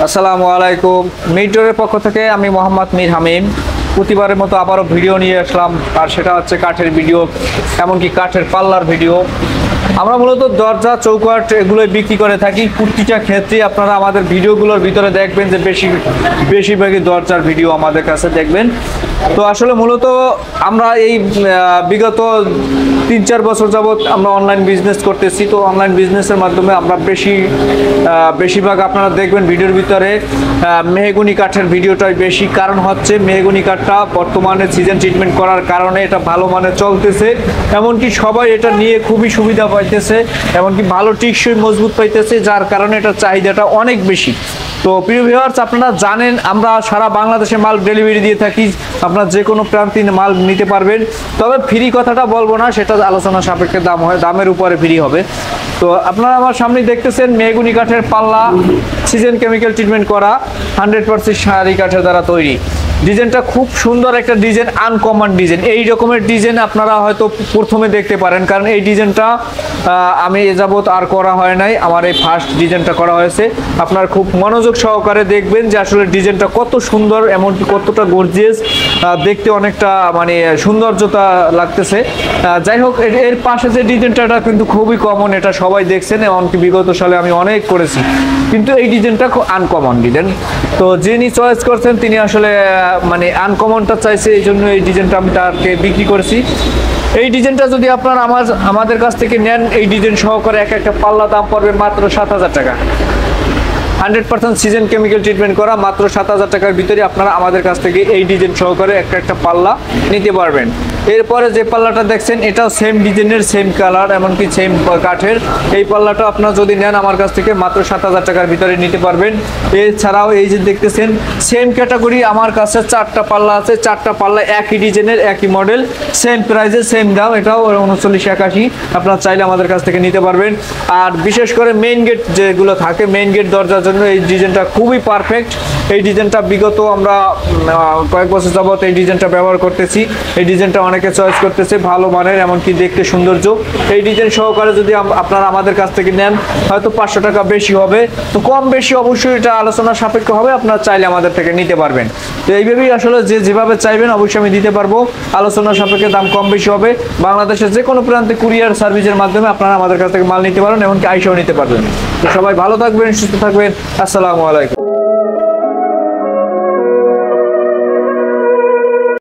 আসসালামু আলাইকুম। মিরটরের পক্ষ থেকে আমি মোহাম্মদ মীর হামিম প্রতিবারের মতো আবারও ভিডিও নিয়ে আসলাম, আর সেটা হচ্ছে কাঠের ভিডিও, এমনকি কাঠের পাল্লার ভিডিও। আমরা মূলত দরজা চৌকাঠ এগুলোই বিক্রি করে থাকি। প্রতিটা ক্ষেত্রে আপনারা আমাদের ভিডিওগুলোর ভিতরে দেখবেন যে বেশিরভাগই দরজার ভিডিও আমাদের কাছে দেখবেন। তো আসলে মূলত আমরা এই বিগত 3-4 বছর যাবৎ আমরা অনলাইন বিজনেস করতেছি। তো অনলাইন বিজনেসের মাধ্যমে আমরা বেশিরভাগ আপনারা দেখবেন ভিডিওর ভিতরে মেহগনি কাঠের ভিডিওটাই বেশি। কারণ হচ্ছে মেহগনি কাঠটা বর্তমানে সিজন ট্রিটমেন্ট করার কারণে এটা ভালো মানে চলতেছে, এমনকি সবাই এটা নিয়ে খুবই সুবিধা পাইতেছে, এমনকি ভালো টিকসই মজবুত পাইতেছে, যার কারণে এটার চাহিদাটা অনেক বেশি। তো প্রিয় ভিউয়ার্স, আপনারা জানেন আমরা সারা বাংলাদেশে মাল ডেলিভারি দিয়ে থাকি। আপনারা যে কোনো প্রান্তে মাল নিতে পারবেন, তবে ফ্রি কথাটা বলবো না, সেটা আলোচনা সাপেক্ষে দাম হয়, দামের উপরে ফ্রি হবে। তো আপনারা আমার সামনে দেখতেছেন মেহগনি কাঠের পাল্লা, সিজন কেমিক্যাল ট্রিটমেন্ট করা, 100% শাড়ি কাঠের দ্বারা তৈরি। ডিজাইনটা খুব সুন্দর একটা ডিজাইন, আনকমন ডিজাইন। এই রকমের ডিজাইন আপনারা হয়তো প্রথমে দেখতে পারেন, কারণ এই ডিজাইনটা আমি এ যাবৎ আর করা হয় নাই, আমার এই ফার্স্ট ডিজাইনটা করা হয়েছে। আপনারা খুব মনোযোগ সহকারে দেখবেন যে আসলে ডিজাইনটা কত সুন্দর, এমনকি কতটা গর্জিয়াস, দেখতে অনেকটা মানে সৌন্দর্যতা লাগতেছে। যাই হোক, এর পাশে যে ডিজাইনটা কিন্তু খুবই কমন, এটা সবাই দেখছেন, এমনকি বিগত সালে আমি অনেক করেছি, কিন্তু এই ডিজাইনটা খুব আনকমন ডিজাইন। তো যিনি চয়েস করছেন তিনি আসলে মানে আনকমনটা চাইছে, এই জন্য এই ডিজাইনটা আমি তাকে বিক্রি করেছি। এই ডিজাইনটা যদি আপনারা আমাদের কাছ থেকে নেন, এই ডিজাইন সহকারে একটা পাল্লা দাম পড়বে মাত্র 7,000 টাকা। 100% সিজন কেমিক্যাল ট্রিটমেন্ট করা, মাত্র 7,000 টাকার ভিতরে আপনারা আমাদের কাছ থেকে এই ডিজাইন সহকারে একটা পাল্লা নিতে পারবেন। এরপরে যে পাল্লাটা দেখছেন, এটাও সেম ডিজাইনের, সেম কালার, এমনকি সেম কাঠের। এই পাল্লাটা আপনারা যদি নেন আমার কাছ থেকে মাত্র 7,000 টাকার ভিতরে নিতে পারবেন। এছাড়াও এই যে দেখতেছেন সেম ক্যাটাগরি, আমার কাছে 4টা পাল্লা আছে, 4টা পাল্লা একই ডিজাইনের, একই মডেল, সেম প্রাইসে, সেম দাম। এটাও 3981, আপনারা চাইলে আমাদের কাছ থেকে নিতে পারবেন। আর বিশেষ করে মেইন গেট যেগুলো থাকে, মেইন গেট দরজার জন্য এই ডিজাইনটা খুবই পারফেক্ট। এই ডিজাইনটা বিগত আমরা কয়েক বছর যাবত এই ডিজাইনটা ব্যবহার করতেছি। এই ডিজাইনটা অনেকে চয়েস করতেছে, ভালো মানের, এমনকি দেখতে সৌন্দর্য। এই ডিজাইন সহকারে যদি আপনারা আমাদের কাছ থেকে নেন, হয়তো 500 টাকা বেশি হবে, তো কম বেশি অবশ্যই এটা আলোচনা সাপেক্ষ হবে, আপনারা চাইলে আমাদের থেকে নিতে পারবেন। তো এইভাবেই আসলে যেভাবে চাইবেন অবশ্যই আমি দিতে পারবো, আলোচনা সাপেক্ষে দাম কম বেশি হবে। বাংলাদেশের যে কোনো প্রান্তে কুরিয়ার সার্ভিসের মাধ্যমে আপনারা আমাদের কাছ থেকে মাল নিতে পারেন, এমনকি আইসাও নিতে পারবেন। তো সবাই ভালো থাকবেন, সুস্থ থাকবেন। আসসালামু আলাইকুম।